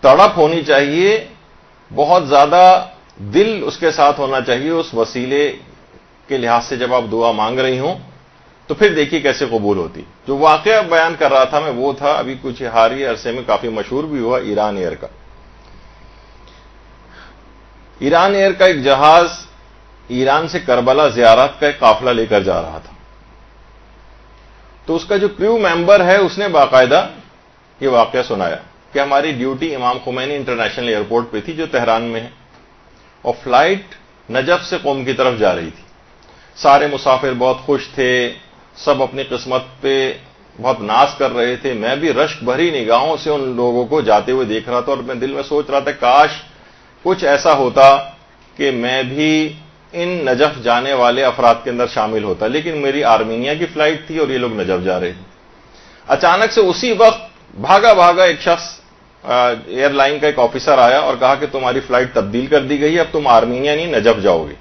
تڑپ ہونی چاہیے، بہت زیادہ دل اس کے ساتھ ہونا چاہیے اس وسیلے کے لحاظ سے جب آپ دعا مانگ رہی ہوں، تو پھر دیکھیے کیسے قبول ہوتی. جو واقعہ بیان کر رہا تھا میں وہ تھا، ابھی کچھ حالیہ عرصے میں کافی مشہور بھی ہوا، ایران ایئر کا. ایران ایئر کا ایک جہاز ایران سے کربلا زیارت کا ایک قافلہ لے کر جا رہا تھا. تو اس کا جو کریو ممبر ہے اس نے باقاعدہ یہ واقعہ سنایا کہ ہماری ڈیوٹی امام خمینی انٹرنیشنل ایئرپورٹ پہ تھی جو تہران میں ہے، اور فلائٹ نجف سے قم کی طرف جا رہی تھی. سارے مسافر بہت خوش تھے، سب اپنی قسمت پہ بہت ناز کر رہے تھے. میں بھی رشک بھری نگاہوں سے ان لوگوں کو جاتے ہوئے دیکھ رہا تھا، اور میں دل میں سوچ رہا تھا کاش کچھ ایسا ہوتا کہ میں بھی ان نجف جانے والے افراد کے اندر شامل ہوتا. لیکن میری آرمینیا کی فلائٹ تھی اور یہ لوگ نجف جا رہے تھے. اچانک سے اسی وقت بھاگا بھاگا ایک شخص ایئر لائن کا ایک آفیسر آیا اور کہا کہ تمہاری فلائٹ تبدیل کر دی گئی، اب تم آرمینیا نہیں نجف جاؤ گے.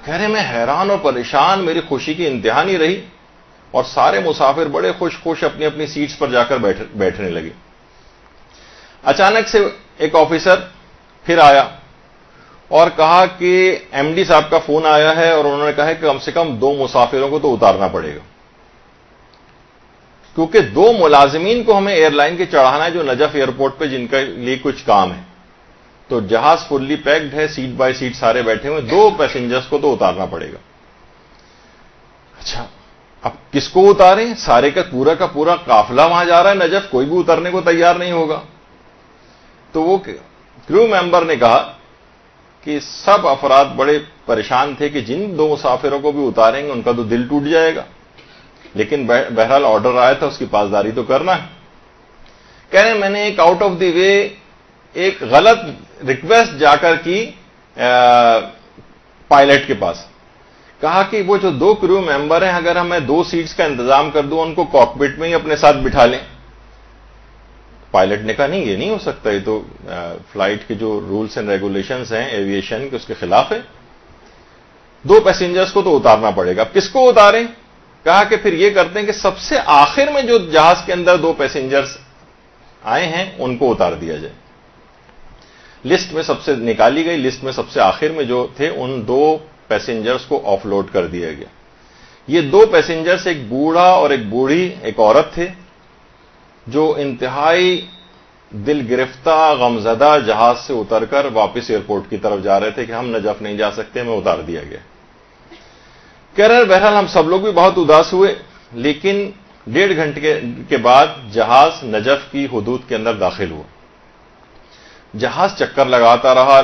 کہہ رہے میں حیران اور پریشان، میری خوشی کی انتہا نہیں رہی، اور سارے مسافر بڑے خوش اپنی اپنی سیٹس پر جا کر بیٹھنے لگے. اچانک سے ایک آفیسر پھر آیا اور کہا کہ ایم ڈی صاحب کا فون آیا ہے اور انہوں نے کہا کہ کم سے کم 2 مسافروں کو تو اتارنا پڑے گا، کیونکہ 2 ملازمین کو ہمیں ایئر لائن کے چڑھانا ہے جو نجف ایئرپورٹ پہ جن کے لیے کچھ کام ہے. تو جہاز فلی پیکڈ ہے، سیٹ بائی سیٹ سارے بیٹھے ہوئے، 2 پیسنجرز کو تو اتارنا پڑے گا. اچھا اب کس کو اتاریں؟ سارے کا پورا قافلہ وہاں جا رہا ہے نجف، کوئی بھی اترنے کو تیار نہیں ہوگا. تو وہ کریو ممبر نے کہا کہ سب افراد بڑے پریشان تھے کہ جن 2 مسافروں کو بھی اتاریں گے ان کا تو دل ٹوٹ جائے گا، لیکن بہرحال آرڈر آیا تھا، اس کی پاسداری تو کرنا ہے. کہہ رہے ہیں میں نے ایک آؤٹ آف دی وے ایک غلط ریکویسٹ جا کر کی پائلٹ کے پاس، کہا کہ وہ جو 2 کریو ممبر ہیں اگر ہمیں 2 سیٹس کا انتظام کر دوں ان کو کاکپٹ میں ہی اپنے ساتھ بٹھا لیں. پائلٹ نے کہا نہیں یہ نہیں ہو سکتا، یہ تو فلائٹ کے جو رولز اینڈ ریگولیشنز ہیں ایویشن کے اس کے خلاف ہے. 2 پیسنجرز کو تو اتارنا پڑے گا. اب کس کو اتاریں؟ کہا کہ پھر یہ کرتے ہیں کہ سب سے آخر میں جو جہاز کے اندر 2 پیسنجرز آئے ہیں ان کو اتار دیا جائے. لسٹ میں سب سے نکالی گئی، لسٹ میں سب سے آخر میں جو تھے ان 2 پیسنجرز کو آف لوڈ کر دیا گیا. یہ 2 پیسنجرز ایک بوڑھا اور ایک بوڑھی ایک عورت تھے جو انتہائی دل گرفتہ غمزدہ جہاز سے اتر کر واپس ایئرپورٹ کی طرف جا رہے تھے کہ ہم نجف نہیں جا سکتے، ہمیں اتار دیا گیا. کہہ رہے بہرحال ہم سب لوگ بھی بہت اداس ہوئے، لیکن 1.5 گھنٹے کے بعد جہاز نجف کی حدود کے اندر داخل ہوا. جہاز چکر لگاتا رہا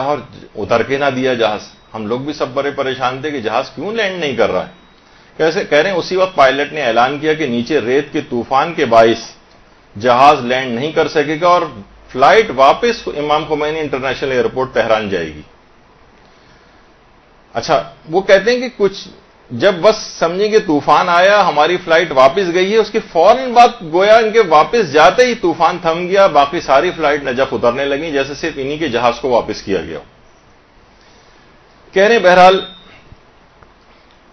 اور اتر کے نہ دیا جہاز. ہم لوگ بھی سب بڑے پریشان تھے کہ جہاز کیوں لینڈ نہیں کر رہا ہے. کیسے کہہ رہے ہیں اسی وقت پائلٹ نے اعلان کیا کہ نیچے ریت کے طوفان کے باعث جہاز لینڈ نہیں کر سکے گا اور فلائٹ واپس امام خمینی انٹرنیشنل ایئرپورٹ تہران جائے گی. اچھا وہ کہتے ہیں کہ کچھ جب بس سمجھیں کہ طوفان آیا ہماری فلائٹ واپس گئی ہے، اس کی فوراً بعد گویا ان کے واپس جاتے ہی طوفان تھم گیا، باقی ساری فلائٹ نجف اترنے لگی جیسے صرف انہی کے جہاز کو واپس کیا گیا. کہہ رہے بہرحال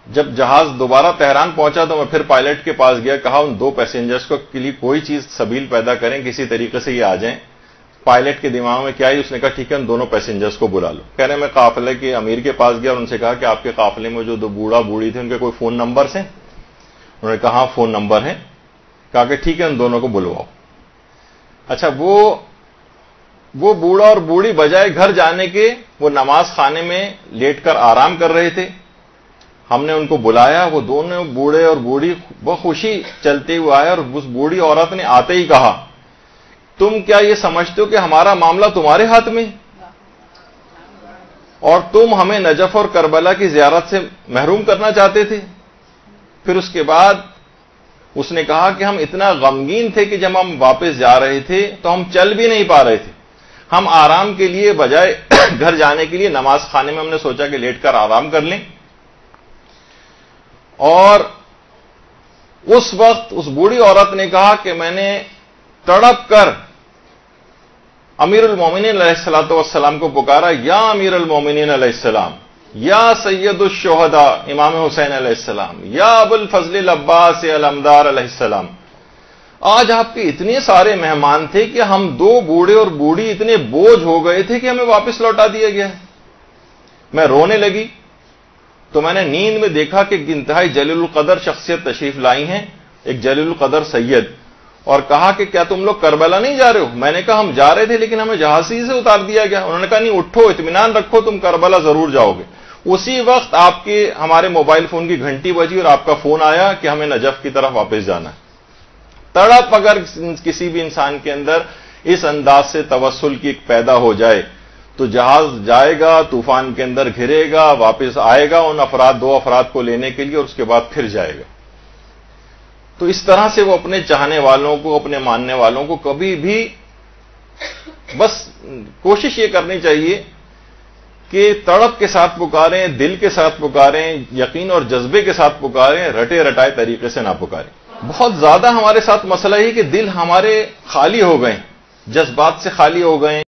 جب جہاز دوبارہ تہران پہنچا تو میں پھر پائلٹ کے پاس گیا، کہا ان 2 پیسنجرز کو کے لیے کوئی چیز سبیل پیدا کریں، کسی طریقے سے یہ آ جائیں. پائلٹ کے دماغ میں کیا ہے، اس نے کہا ٹھیک ہے ان 2 پیسنجرز کو بلا لو. کہہ رہے میں قافلے کے امیر کے پاس گیا اور ان سے کہا کہ آپ کے قافلے میں جو 2 بوڑھا بوڑھی تھے ان کے کوئی فون نمبرز ہیں؟ انہوں نے کہا ہاں فون نمبر ہیں. کہا کہ ٹھیک ہے ان دونوں کو بلواؤ. اچھا وہ بوڑھا اور بوڑھی بجائے گھر جانے کے وہ نماز خانے میں لیٹ کر آرام کر رہے تھے. ہم نے ان کو بلایا، وہ دونوں بوڑھے اور بوڑھی بہت خوشی چلتے ہوئے آئے اور اس بوڑھی عورت نے آتے ہی کہا تم کیا یہ سمجھتے ہو کہ ہمارا معاملہ تمہارے ہاتھ میں اور تم ہمیں نجف اور کربلا کی زیارت سے محروم کرنا چاہتے تھے؟ پھر اس کے بعد اس نے کہا کہ ہم اتنا غمگین تھے کہ جب ہم واپس جا رہے تھے تو ہم چل بھی نہیں پا رہے تھے. ہم آرام کے لیے بجائے گھر جانے کے لیے نماز خانے میں ہم نے سوچا کہ لیٹ کر آرام کر لیں. اور اس وقت اس بوڑھی عورت نے کہا کہ میں نے تڑپ کر امیر المومنین علیہ الصلوۃ والسلام کو پکارا، یا امیر المومنین علیہ السلام، یا سید الشہداء امام حسین علیہ السلام، یا ابو الفضل العباس علمدار علیہ السلام. آج آپ کے اتنے سارے مہمان تھے کہ ہم 2 بوڑھے اور بوڑھی اتنے بوجھ ہو گئے تھے کہ ہمیں واپس لوٹا دیا گیا ہے. میں رونے لگی تو میں نے نیند میں دیکھا کہ انتہائی جلیل القدر شخصیت تشریف لائی ہیں، ایک جلیل القدر سید، اور کہا کہ کیا تم لوگ کربلا نہیں جا رہے ہو؟ میں نے کہا ہم جا رہے تھے لیکن ہمیں جہاز سے اتار دیا گیا. انہوں نے کہا نہیں، اٹھو، اطمینان رکھو، تم کربلا ضرور جاؤ گے. اسی وقت آپ کے ہمارے موبائل فون کی گھنٹی بجی اور آپ کا فون آیا کہ ہمیں نجف کی طرف واپس جانا ہے. تڑپ اگر کسی بھی انسان کے اندر اس انداز سے توسل کی ایک پیدا ہو جائے تو جہاز جائے گا، طوفان کے اندر گھرے گا، واپس آئے گا ان 2 افراد کو لینے کے لیے، اور اس کے بعد پھر جائے گا. تو اس طرح سے وہ اپنے چاہنے والوں کو، اپنے ماننے والوں کو کبھی بھی بس کوشش یہ کرنی چاہیے کہ تڑپ کے ساتھ پکاریں، دل کے ساتھ پکاریں، یقین اور جذبے کے ساتھ پکاریں، رٹے رٹائے طریقے سے نہ پکاریں. بہت زیادہ ہمارے ساتھ مسئلہ ہے کہ دل ہمارے خالی ہو گئے، جذبات سے خالی ہو گئے.